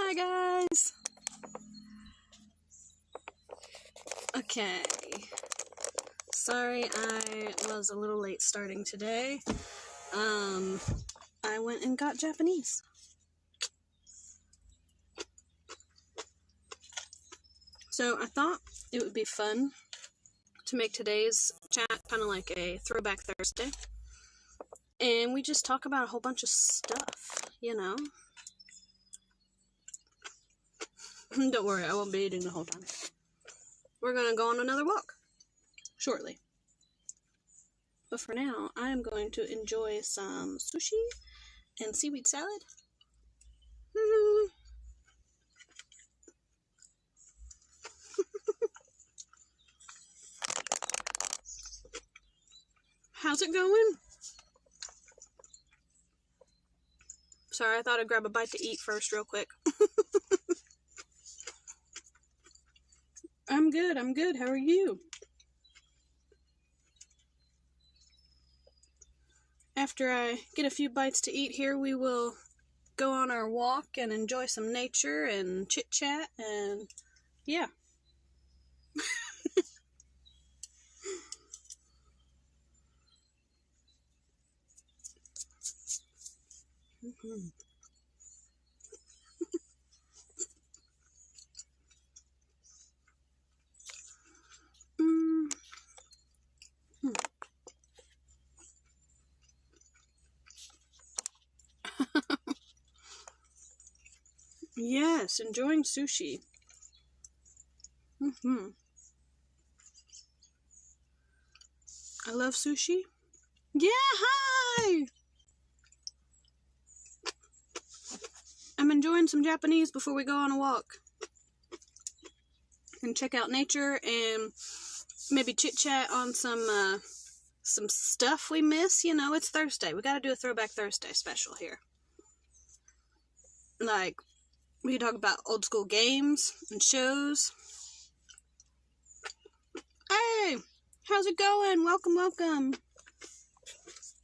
Hi guys! Okay, sorry I was a little late starting today. I went and got Japanese. So I thought it would be fun to make today's chat kind of like a throwback Thursday. And we just talk about a whole bunch of stuff, you know? Don't worry, I won't be eating the whole time. We're gonna go on another walk shortly. But for now, I am going to enjoy some sushi and seaweed salad. How's it going? Sorry, I thought I'd grab a bite to eat first real quick. I'm good. How are you? After I get a few bites to eat here, we will go on our walk and enjoy some nature and chit-chat and yeah. Yes, enjoying sushi. I love sushi. Yeah, hi! I'm enjoying some Japanese before we go on a walk. And check out nature and maybe chit-chat on some stuff we miss. You know, it's Thursday. We gotta do a Throwback Thursday special here. Like, we talk about old school games and shows. Hey! How's it going? Welcome.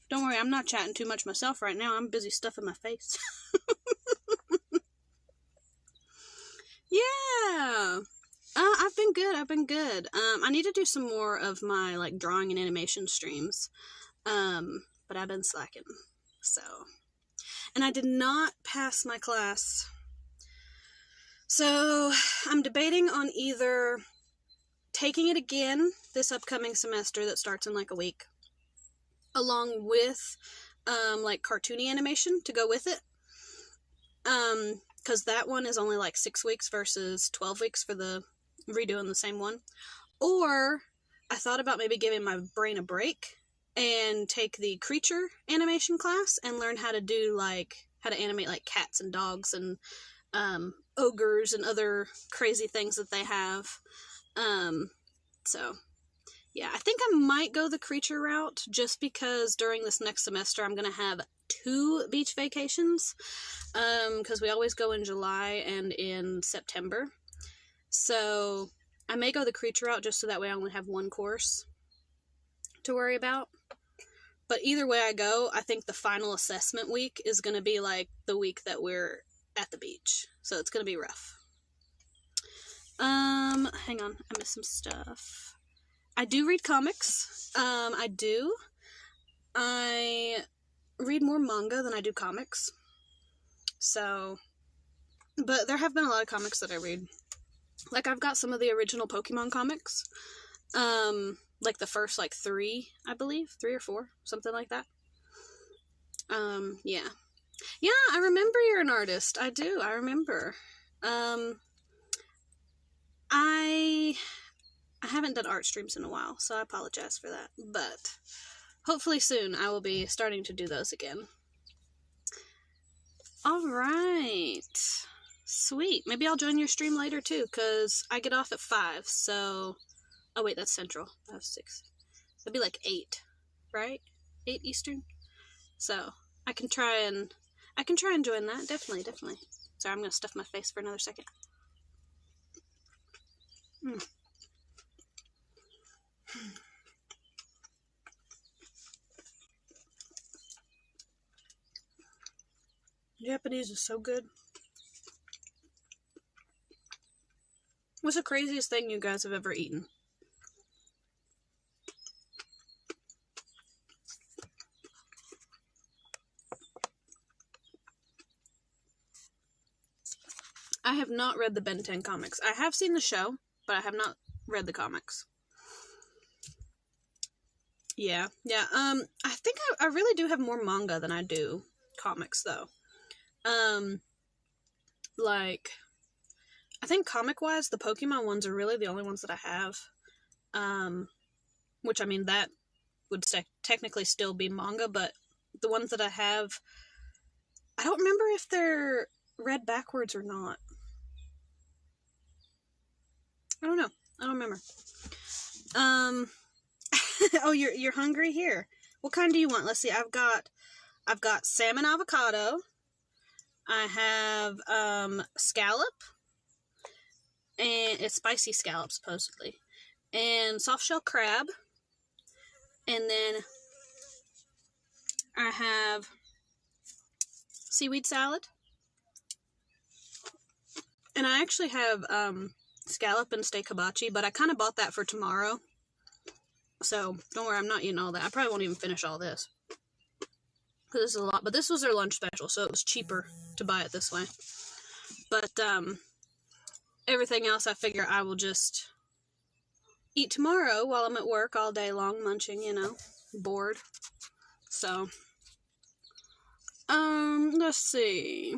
Don't worry, I'm not chatting too much myself right now. I'm busy stuffing my face. Yeah! I've been good. I need to do some more of my, like, drawing and animation streams. But I've been slacking. So. And I did not pass my class. So, I'm debating on either taking it again this upcoming semester that starts in like a week, along with, like, cartoony animation to go with it. Because that one is only like 6 weeks versus 12 weeks for the redoing the same one. Or I thought about maybe giving my brain a break and take the creature animation class and learn how to do, like, how to animate, like, cats and dogs and ogres and other crazy things that they have. So yeah, I think I might go the creature route just because during this next semester I'm going to have 2 beach vacations, because we always go in July and in September. So I may go the creature route just so that way I only have 1 course to worry about. But either way I go, I think the final assessment week is going to be like the week that we're at the beach. So it's going to be rough. Hang on, I missed some stuff. I do read comics. I do. I read more manga than I do comics. So, but there have been a lot of comics that I read. Like, I've got some of the original Pokemon comics. Like the first, like, 3, I believe. 3 or 4, something like that. Yeah. Yeah, I remember you're an artist. I do, I remember. I haven't done art streams in a while, so I apologize for that. But hopefully soon I will be starting to do those again. Alright. Sweet. Maybe I'll join your stream later too, because I get off at 5, so... Oh wait, that's Central. That's 6. That'd be like 8, right? 8 Eastern? So, I can try and join that. Definitely. Sorry, I'm gonna stuff my face for another second. Japanese is so good. What's the craziest thing you guys have ever eaten? I have not read the Ben 10 comics. I have seen the show, but I have not read the comics. Yeah. I think I really do have more manga than I do comics, though. Like, I think comic-wise, the Pokemon ones are really the only ones that I have. Which, I mean, that would technically still be manga, but the ones that I have, I don't remember if they're read backwards or not. I don't know. I don't remember. Oh, you're hungry? Here. What kind do you want? Let's see. I've got salmon avocado. I have scallop, and it's spicy scallop supposedly, and soft shell crab, and then I have seaweed salad, and I actually have scallop and steak hibachi, but I kind of bought that for tomorrow. So, don't worry, I'm not eating all that. I probably won't even finish all this. Because this is a lot. But this was their lunch special, so it was cheaper to buy it this way. But, everything else I figure I will just eat tomorrow while I'm at work all day long, munching, you know, bored. So, let's see.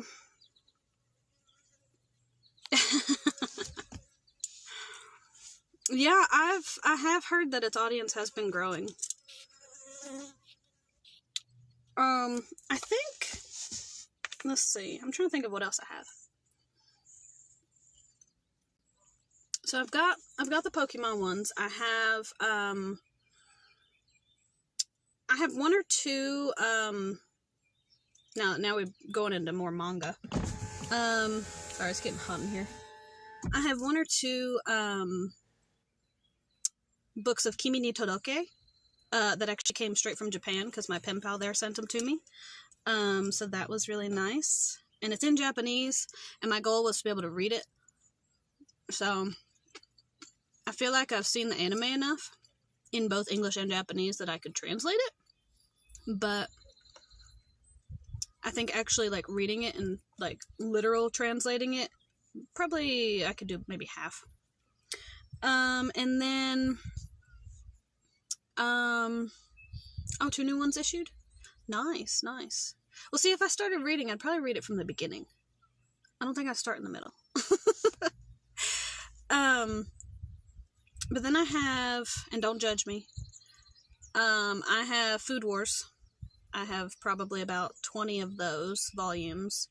Yeah, I have heard that its audience has been growing. I think, let's see, I'm trying to think of what else I have. So I've got the Pokemon ones. I have one or two, now we're going into more manga. Sorry, it's getting hot in here. I have one or two, books of Kimi ni Todoke, that actually came straight from Japan, because my pen pal there sent them to me. So that was really nice. And it's in Japanese, and my goal was to be able to read it. So, I feel like I've seen the anime enough, in both English and Japanese, that I could translate it. But, I think actually, like, reading it and, like, literal translating it, probably I could do maybe half. And then, two new ones issued? Nice. Well, see, if I started reading, I'd probably read it from the beginning. I don't think I'd start in the middle. But then I have, and don't judge me, I have Food Wars. I have probably about 20 of those volumes.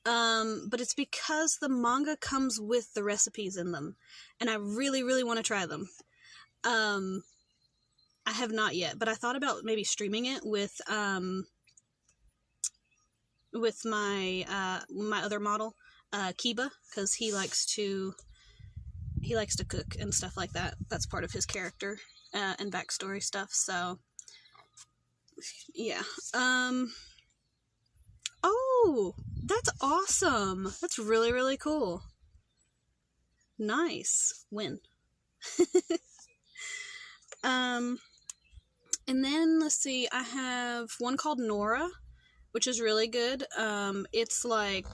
But it's because the manga comes with the recipes in them, and I really, really want to try them. I have not yet, but I thought about maybe streaming it with my my other model, Kiba, because he likes to cook and stuff like that. That's part of his character and backstory stuff. So yeah. Oh, that's awesome. That's really, really cool. Nice. Win. And then, let's see, I have one called Nora, which is really good. It's like,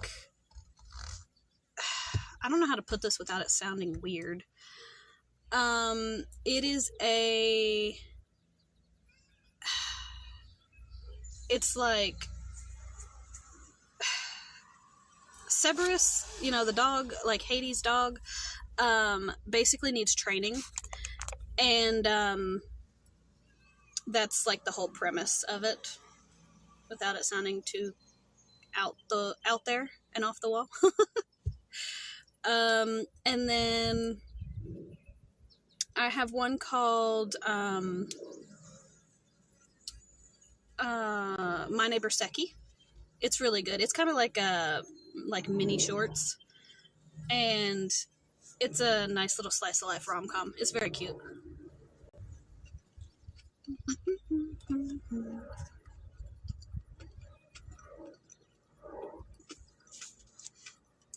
I don't know how to put this without it sounding weird. It is it's like, Cerberus, you know, the dog, like Hades' dog, basically needs training, and, that's like the whole premise of it, without it sounding too out there and off the wall. And then I have one called My Neighbor Seki. It's really good. It's kind of like mini shorts, and it's a nice little slice of life rom-com. It's very cute.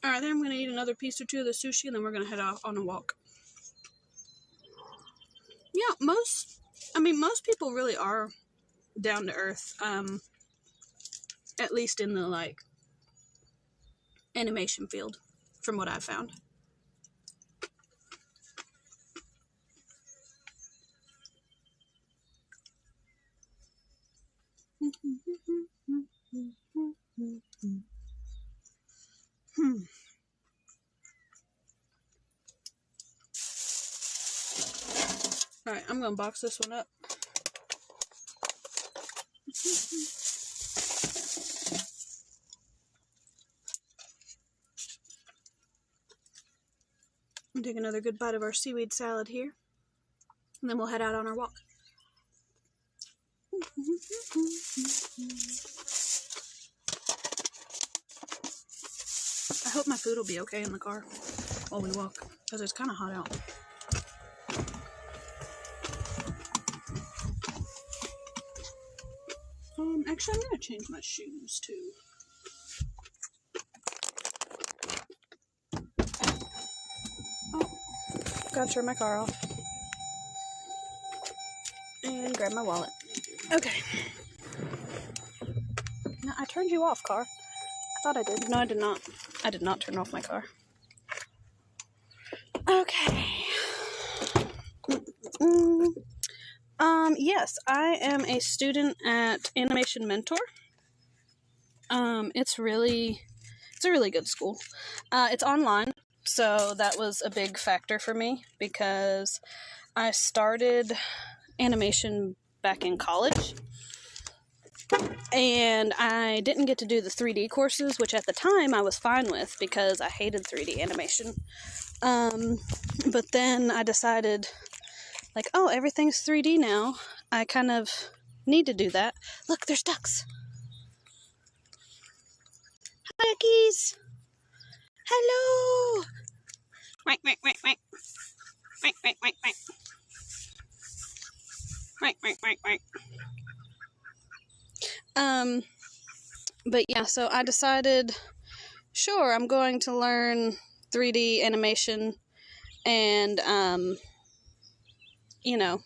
Alright, then I'm going to eat another piece or two of the sushi, and then we're going to head off on a walk. Yeah, most people really are down to earth, at least in the, like, animation field, from what I've found. Alright, I'm gonna box this one up. And take another good bite of our seaweed salad here, and then we'll head out on our walk. I hope my food will be okay in the car while we walk, because it's kind of hot out. Actually, I'm gonna change my shoes too. Oh, gotta turn my car off. And grab my wallet. Okay. Now, I turned you off, car. I thought I did. No, I did not. I did not turn off my car. Okay. Yes, I am a student at Animation Mentor. It's a really good school. It's online, so that was a big factor for me because I started animation back in college, and I didn't get to do the 3D courses, which at the time I was fine with because I hated 3D animation. But then I decided, like, oh, everything's 3D now. I kind of need to do that. Look, there's ducks. Hi, duckies. Hello. Wait. Wait. But yeah, so I decided, sure, I'm going to learn 3D animation, and, you know,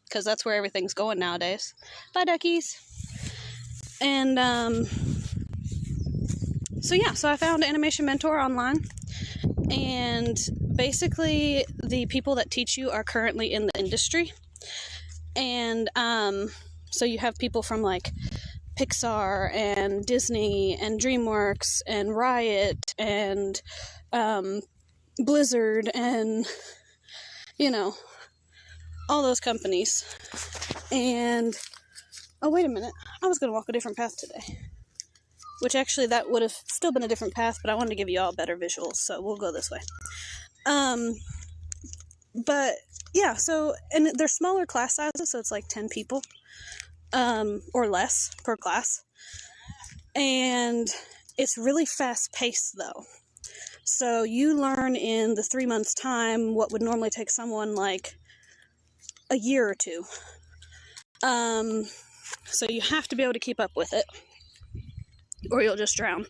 because that's where everything's going nowadays. Bye, duckies. And, so I found Animation Mentor online, and basically the people that teach you are currently in the industry, and, so you have people from, like, Pixar and Disney and DreamWorks and Riot and, Blizzard and, you know, all those companies. And, oh, wait a minute, I was going to walk a different path today. Which actually, that would have still been a different path, but I wanted to give you all better visuals, so we'll go this way. But, yeah, so, and they're smaller class sizes, so it's like 10 people, or less per class. And it's really fast-paced, though. So you learn in the 3 months' time what would normally take someone, like, a year or two. So you have to be able to keep up with it, or you'll just drown.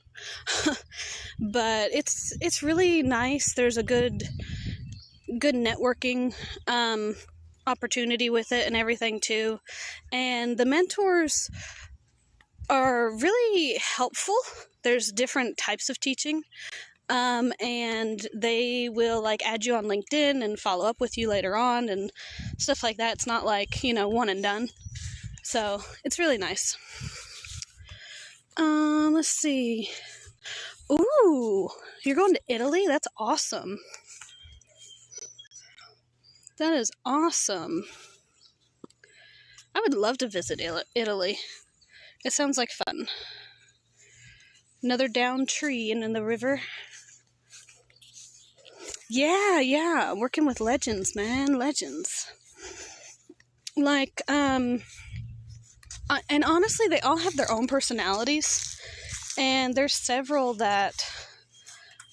But it's really nice. There's a good networking opportunity with it and everything too. And the mentors are really helpful. There's different types of teaching. And they will, like, add you on LinkedIn and follow up with you later on and stuff like that. It's not like, you know, one and done. So it's really nice. Let's see. Ooh, you're going to Italy? That's awesome. That is awesome. I would love to visit Italy. It sounds like fun. Another downed tree and in the river. Yeah, working with legends, man, legends. Like, and honestly, they all have their own personalities, and there's several that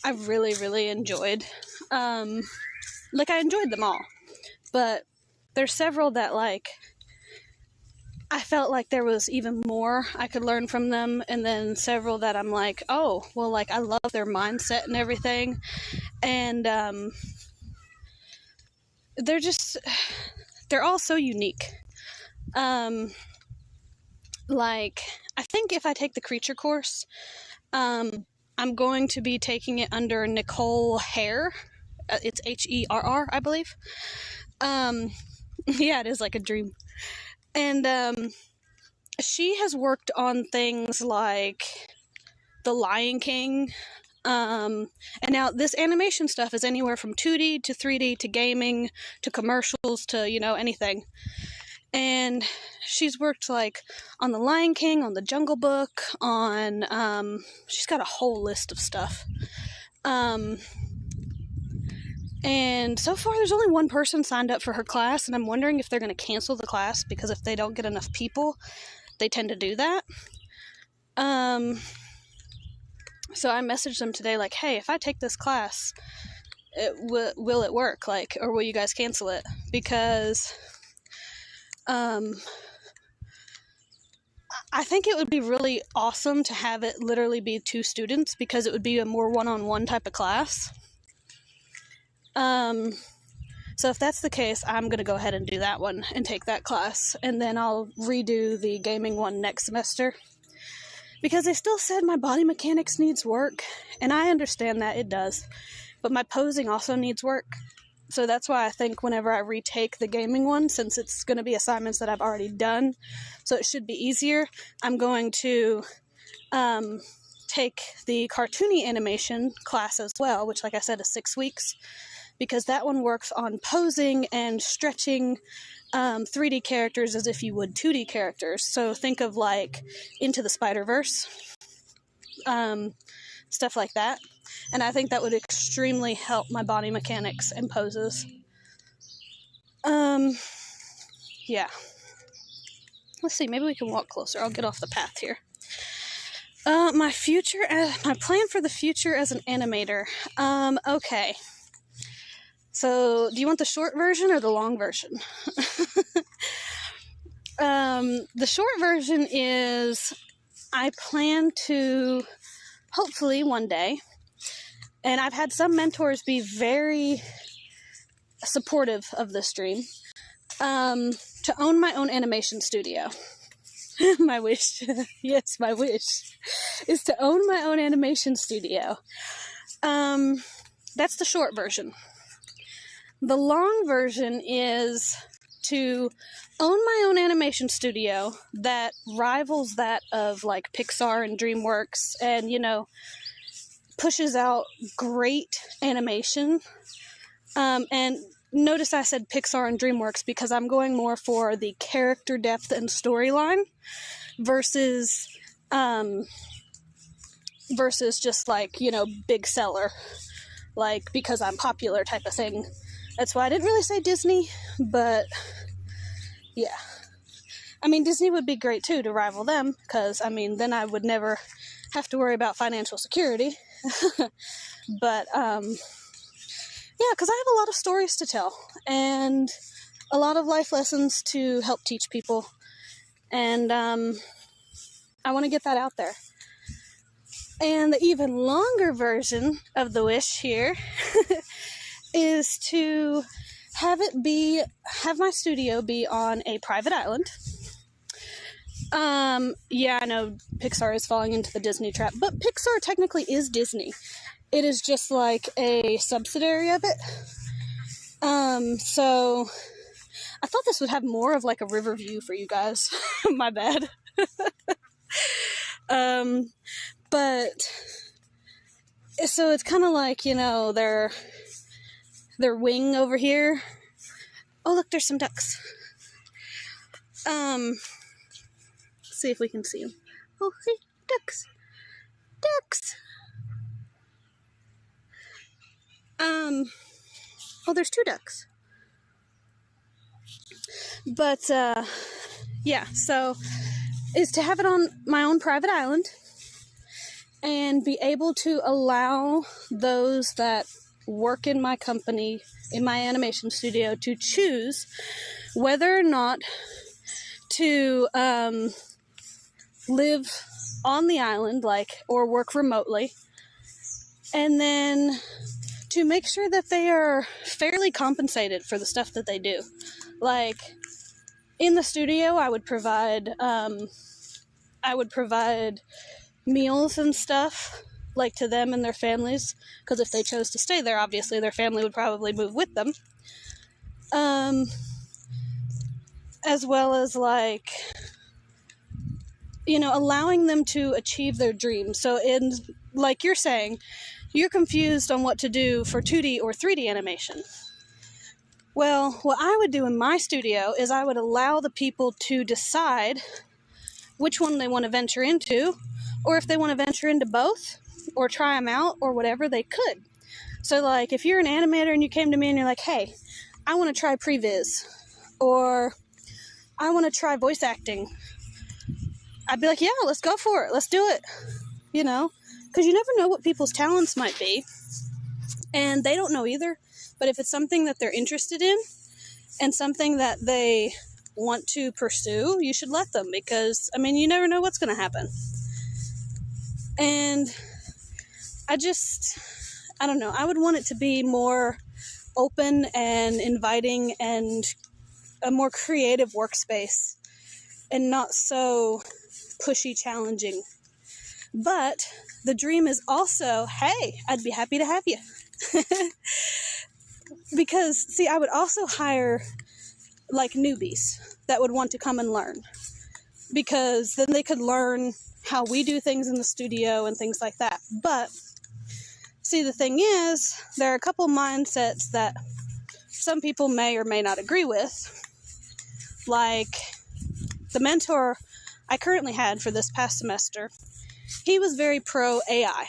I really, really enjoyed. Like, I enjoyed them all, but there's several that, like, I felt like there was even more I could learn from them, and then several that I'm like, oh, well, like, I love their mindset and everything, and they're all so unique. Like, I think if I take the creature course, I'm going to be taking it under Nicole Herr. It's Herr, I believe. Yeah, it is like a dream. And she has worked on things like The Lion King. And now this animation stuff is anywhere from 2D to 3D to gaming to commercials to, anything. And she's worked like on The Lion King, on The Jungle Book, on, she's got a whole list of stuff. And so far there's only one person signed up for her class, and I'm wondering if they're going to cancel the class, because if they don't get enough people, they tend to do that. So I messaged them today like, hey, if I take this class, will it work? Like, or will you guys cancel it? Because I think it would be really awesome to have it literally be 2 students, because it would be a more one-on-one type of class. So if that's the case, I'm going to go ahead and do that one and take that class, and then I'll redo the gaming one next semester, because they still said my body mechanics needs work, and I understand that it does, but my posing also needs work. So that's why I think whenever I retake the gaming one, since it's going to be assignments that I've already done, so it should be easier, I'm going to take the cartoony animation class as well, which, like I said, is 6 weeks, because that one works on posing and stretching 3D characters as if you would 2D characters. So think of like Into the Spider-Verse, stuff like that. And I think that would extremely help my body mechanics and poses. Yeah. Let's see, maybe we can walk closer. I'll get off the path here. My plan for the future as an animator. Okay. So, do you want the short version or the long version? The short version is, I plan to, hopefully one day, and I've had some mentors be very supportive of this dream, to own my own animation studio. My wish, yes, my wish, is to own my own animation studio. That's the short version. The long version is to own my own animation studio that rivals that of like Pixar and DreamWorks, and, pushes out great animation. And notice I said Pixar and DreamWorks because I'm going more for the character depth and storyline versus just like, big seller, like because I'm popular type of thing. That's why I didn't really say Disney, but yeah. I mean, Disney would be great too to rival them, because then I would never have to worry about financial security. But yeah, because I have a lot of stories to tell and a lot of life lessons to help teach people, and I want to get that out there. And the even longer version of the wish here is to have my studio be on a private island. Yeah, I know Pixar is falling into the Disney trap, but Pixar technically is Disney. It is just like a subsidiary of it. So I thought this would have more of like a river view for you guys. My bad. But so it's kind of like, their wing over here. Oh, look, there's some ducks. Let's see if we can see them. Oh, see, ducks. Ducks. Oh, there's 2 ducks. But, yeah, so is to have it on my own private island and be able to allow those that work in my company, in my animation studio, to choose whether or not to live on the island, or work remotely, and then to make sure that they are fairly compensated for the stuff that they do. In the studio, I would provide meals and stuff, to them and their families, because if they chose to stay there, obviously their family would probably move with them. As well as, allowing them to achieve their dreams. So like you're saying, you're confused on what to do for 2D or 3D animation. Well, what I would do in my studio is I would allow the people to decide which one they want to venture into, or if they want to venture into both, or try them out, or whatever, they could. So, if you're an animator and you came to me and you're like, hey, I want to try previs, or I want to try voice acting, I'd be like, yeah, let's go for it. Let's do it. Because you never know what people's talents might be. And they don't know either. But if it's something that they're interested in and something that they want to pursue, you should let them. Because, you never know what's going to happen. And I don't know. I would want it to be more open and inviting and a more creative workspace and not so pushy, challenging. But the dream is also, hey, I'd be happy to have you. Because, see, I would also hire, newbies that would want to come and learn. Because then they could learn how we do things in the studio and things like that. But, see, the thing is, there are a couple mindsets that some people may or may not agree with. The mentor I currently had for this past semester, he was very pro AI.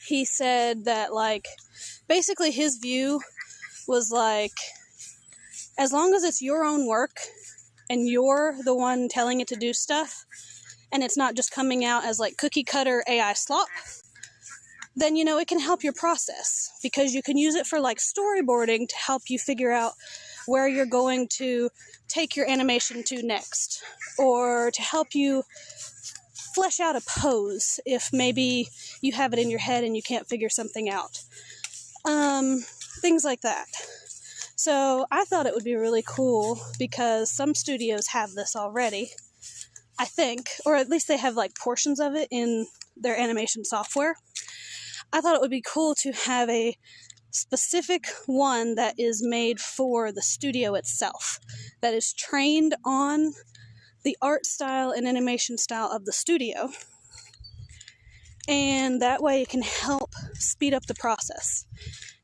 He said that, basically his view was, as long as it's your own work and you're the one telling it to do stuff, and it's not just coming out as, cookie cutter AI slop, then, it can help your process, because you can use it for, storyboarding to help you figure out where you're going to take your animation to next, or to help you flesh out a pose if maybe you have it in your head and you can't figure something out. Things like that. So I thought it would be really cool, because some studios have this already, I think, or at least they have portions of it in their animation software. I thought it would be cool to have a specific one that is made for the studio itself, that is trained on the art style and animation style of the studio. And that way it can help speed up the process.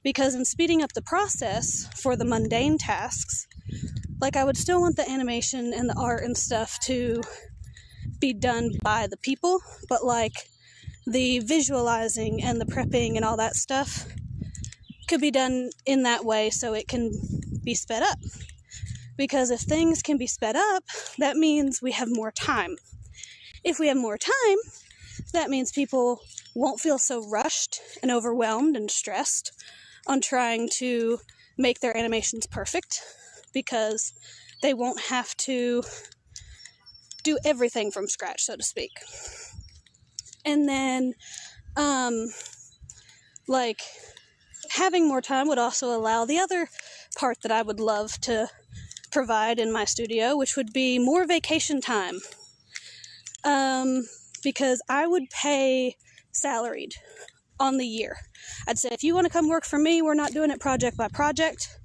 Because in speeding up the process for the mundane tasks, I would still want the animation and the art and stuff to be done by the people, but the visualizing and the prepping and all that stuff could be done in that way so it can be sped up. Because if things can be sped up, that means we have more time. If we have more time, that means people won't feel so rushed and overwhelmed and stressed on trying to make their animations perfect, because they won't have to do everything from scratch, so to speak. And then, having more time would also allow the other part that I would love to provide in my studio, which would be more vacation time. Because I would pay salaried on the year. I'd say, if you want to come work for me, we're not doing it project by project.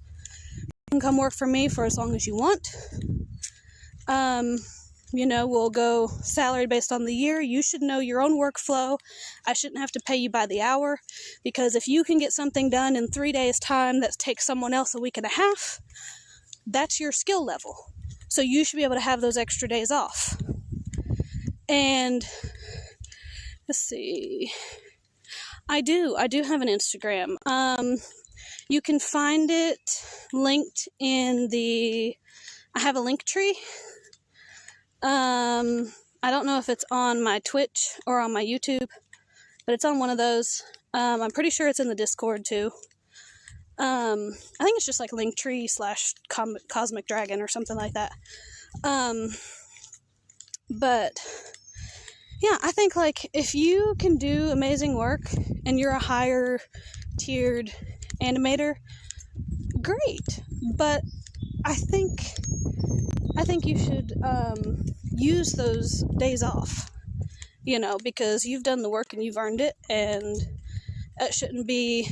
You can come work for me for as long as you want. We'll go salary based on the year. You should know your own workflow. I shouldn't have to pay you by the hour, because if you can get something done in 3 days' time that takes someone else a week and a half, that's your skill level. So you should be able to have those extra days off. And let's see. I do have an Instagram. You can find it linked in I have a link tree. I don't know if it's on my Twitch or on my YouTube, but it's on one of those. I'm pretty sure it's in the Discord too. I think it's just Linktree / Cosmic Dragon or something like that. But yeah, I think like if you can do amazing work and you're a higher tiered animator, great. But I think you should use those days off, because you've done the work and you've earned it, and it shouldn't be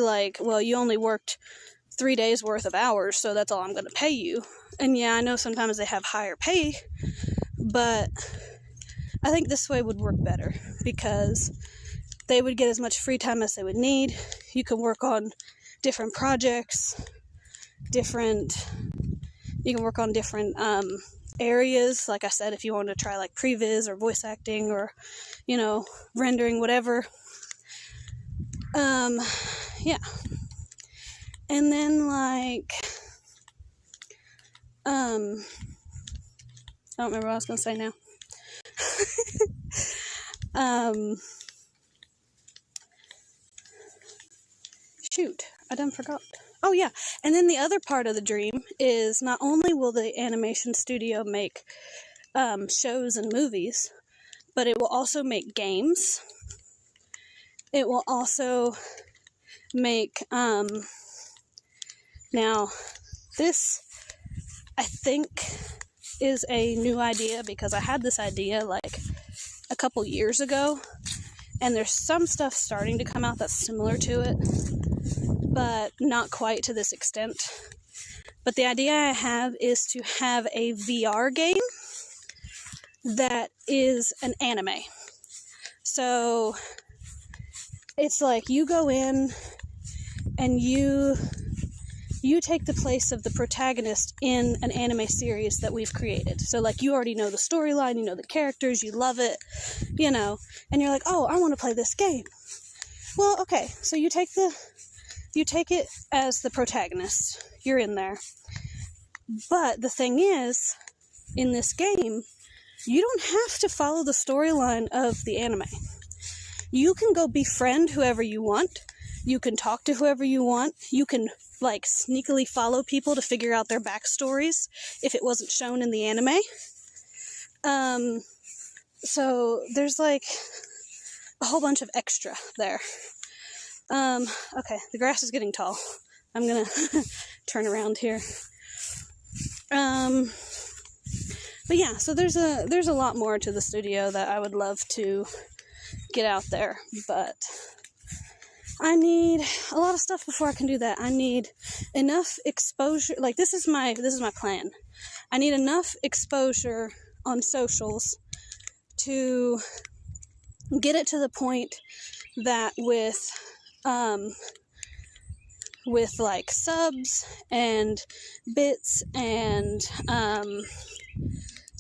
like, well, you only worked 3 days worth of hours, so that's all I'm going to pay you. And yeah, I know sometimes they have higher pay, but I think this way would work better because they would get as much free time as they would need. You can work on different projects, you can work on different areas. Like I said, if you want to try like previs or voice acting or, rendering, whatever. Yeah. And then like, I don't remember what I was going to say now. Shoot, I done forgot. Oh yeah, and then the other part of the dream is not only will the animation studio make shows and movies, but it will also make games. It will also make, now this I think is a new idea because I had this idea like a couple years ago, and there's some stuff starting to come out that's similar to it, but not quite to this extent. But the idea I have is to have a VR game that is an anime. So it's like you go in and you take the place of the protagonist in an anime series that we've created. So like you already know the storyline, you know the characters, you love it, and you're like, oh, I want to play this game. Well, okay, so you take it as the protagonist. You're in there. But the thing is, in this game, you don't have to follow the storyline of the anime. You can go befriend whoever you want. You can talk to whoever you want. You can, like, sneakily follow people to figure out their backstories if it wasn't shown in the anime. So there's, like, a whole bunch of extra there. Okay, the grass is getting tall. I'm gonna turn around here. But yeah, so there's a lot more to the studio that I would love to get out there, but I need a lot of stuff before I can do that. I need enough exposure. Like, this is my plan. I need enough exposure on socials to get it to the point that with like subs and bits and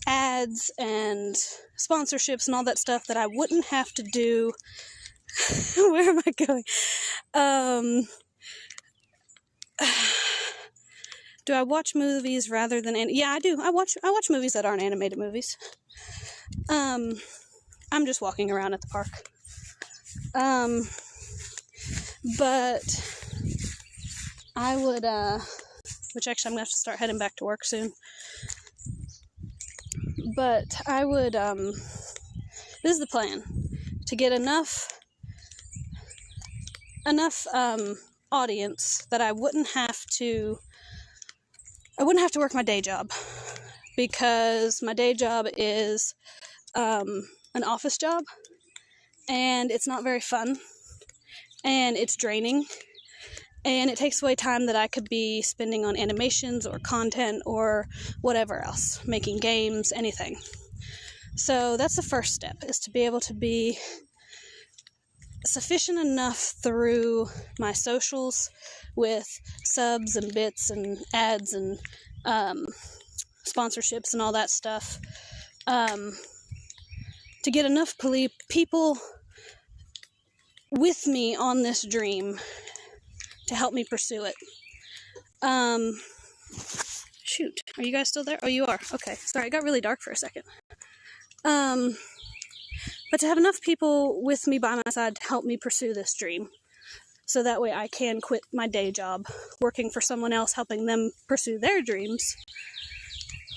ads and sponsorships and all that stuff, that I wouldn't have to do. Where am I going? Do I watch movies rather than yeah, I do. I watch movies that aren't animated movies. I'm just walking around at the park. But I would, which actually I'm going to have to start heading back to work soon. But I would, this is the plan, to get enough audience that I wouldn't have to work my day job, because my day job is, an office job, and it's not very fun, and it's draining, and it takes away time that I could be spending on animations or content or whatever else, making games, anything. So that's the first step, is to be able to be sufficient enough through my socials with subs and bits and ads and sponsorships and all that stuff, to get enough people with me on this dream to help me pursue it. Shoot, are you guys still there? Oh, you are. Okay, sorry, it got really dark for a second. But to have enough people with me by my side to help me pursue this dream. so that way I can quit my day job working for someone else, helping them pursue their dreams,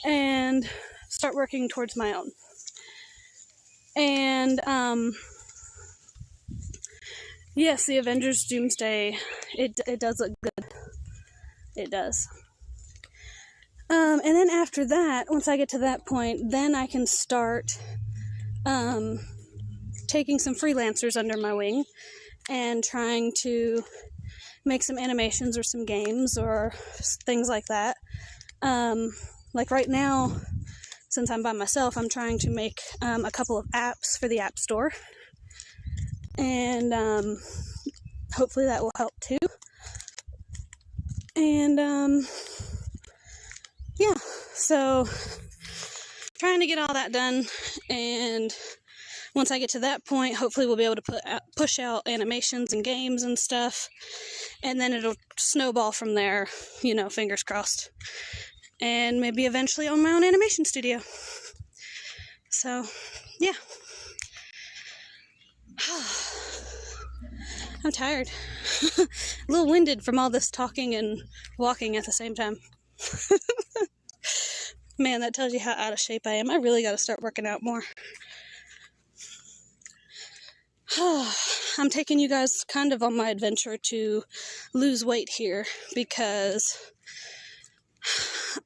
and start working towards my own. And yes, the Avengers Doomsday, it does look good. It does. And then after that, once I get to that point, then I can start taking some freelancers under my wing and trying to make some animations or some games or things like that. Like right now, since I'm by myself, I'm trying to make a couple of apps for the App Store. And hopefully that will help too. And yeah, so trying to get all that done, and once I get to that point, hopefully we'll be able to push out animations and games and stuff, and then it'll snowball from there, you know, fingers crossed, and maybe eventually own my own animation studio. So yeah. I'm tired. A little winded from all this talking and walking at the same time. Man, that tells you how out of shape I am. I really got to start working out more. I'm taking you guys kind of on my adventure to lose weight here, because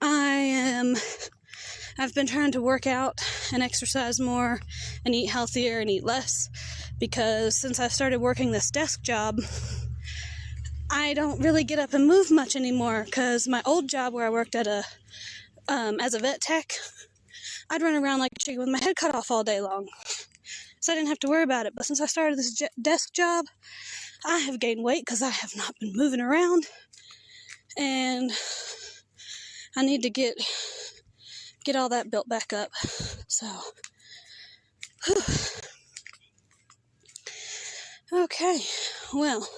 I've been trying to work out and exercise more and eat healthier and eat less, because since I started working this desk job, I don't really get up and move much anymore, because my old job where I worked at as a vet tech, I'd run around like a chicken with my head cut off all day long. So I didn't have to worry about it. But since I started this desk job, I have gained weight because I have not been moving around. And I need to get all that built back up. So, whew. Okay, well,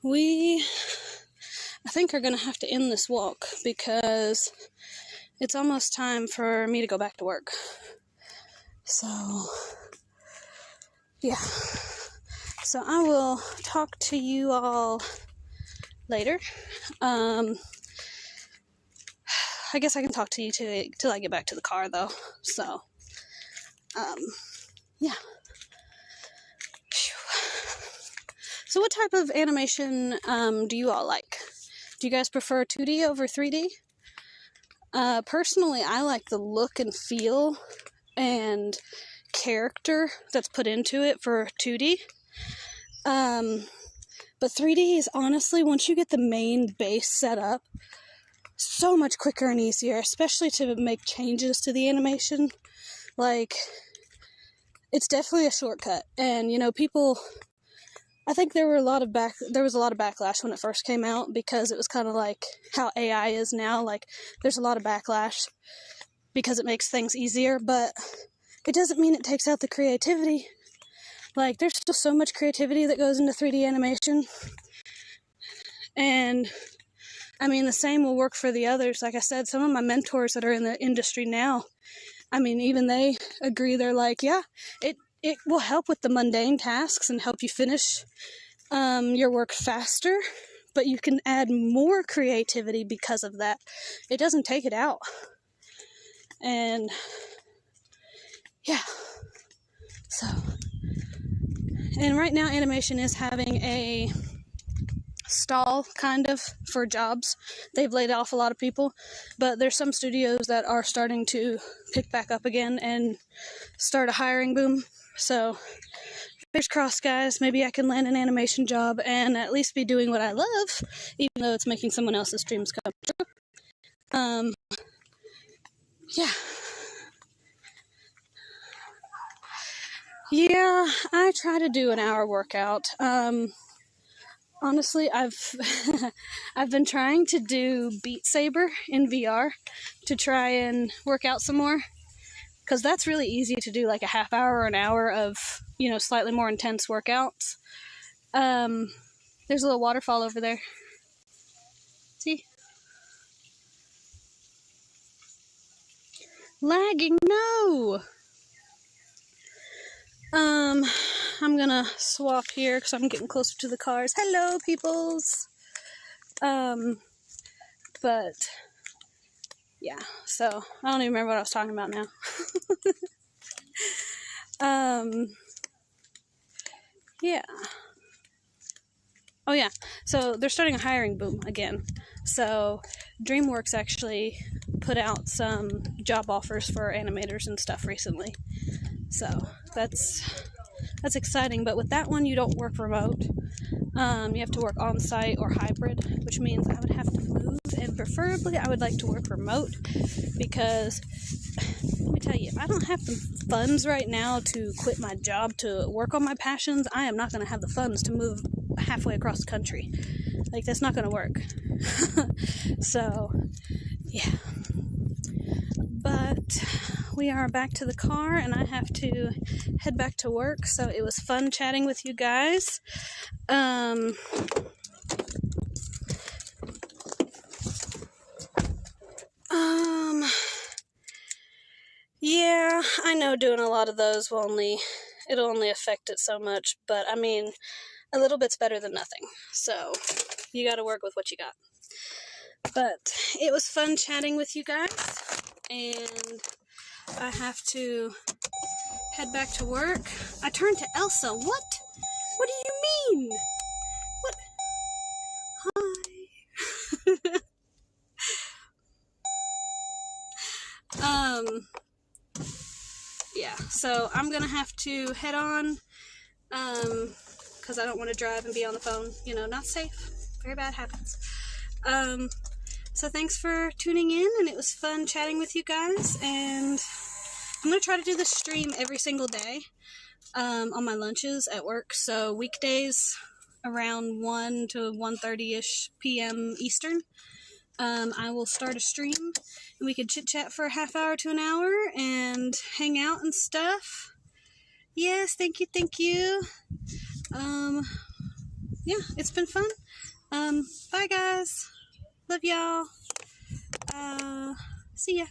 I think are going to have to end this walk, because it's almost time for me to go back to work. So, yeah. So I will talk to you all later. I guess I can talk to you till I get back to the car, though. So, yeah. So what type of animation do you all like? Do you guys prefer 2D over 3D? Personally, I like the look and feel and character that's put into it for 2D. But 3D is honestly, once you get the main base set up, so much quicker and easier, especially to make changes to the animation. Like, it's definitely a shortcut. And, you know, I think there was a lot of backlash when it first came out, because it was kind of like how AI is now. Like, there's a lot of backlash because it makes things easier, but it doesn't mean it takes out the creativity. Like, there's still so much creativity that goes into 3D animation. And, I mean, the same will work for the others. Like I said, some of my mentors that are in the industry now, I mean, even they agree. They're like, yeah, it will help with the mundane tasks and help you finish your work faster, but you can add more creativity because of that. It doesn't take it out. And yeah, so, and right now animation is having a stall kind of for jobs. They've laid off a lot of people, but there's some studios that are starting to pick back up again and start a hiring boom. So fingers crossed, guys. Maybe I can land an animation job and at least be doing what I love, even though it's making someone else's dreams come true. Yeah. Yeah, I try to do an hour workout. Honestly, I've been trying to do Beat Saber in VR to try and work out some more, because that's really easy to do, like a half hour or an hour of, you know, slightly more intense workouts. There's a little waterfall over there. See? Lagging, no! I'm gonna swap here because I'm getting closer to the cars. Hello, peoples. But yeah, so I don't even remember what I was talking about now. Yeah. Oh yeah, so they're starting a hiring boom again. So DreamWorks actually put out some job offers for animators and stuff recently. So that's exciting, but with that one you don't work remote. You have to work on-site or hybrid, which means I would have to move, and preferably I would like to work remote because, let me tell you, if I don't have the funds right now to quit my job to work on my passions, I am not going to have the funds to move halfway across the country. Like, that's not going to work. So, yeah. But we are back to the car, and I have to head back to work, so it was fun chatting with you guys. Yeah, I know doing a lot of those it'll only affect it so much, but I mean, a little bit's better than nothing, so you gotta work with what you got. But it was fun chatting with you guys, and I have to head back to work. I turned to Elsa. What? What do you mean? What? Hi. Yeah, so I'm gonna have to head on, because I don't want to drive and be on the phone, not safe, very bad habits. So thanks for tuning in, and it was fun chatting with you guys, and I'm gonna try to do this stream every single day, on my lunches at work, so weekdays around 1 to 1:30ish p.m. Eastern. I will start a stream, and we could chit-chat for a half hour to an hour and hang out and stuff. Yes, thank you. Yeah, it's been fun. Bye, guys. Love y'all. See ya.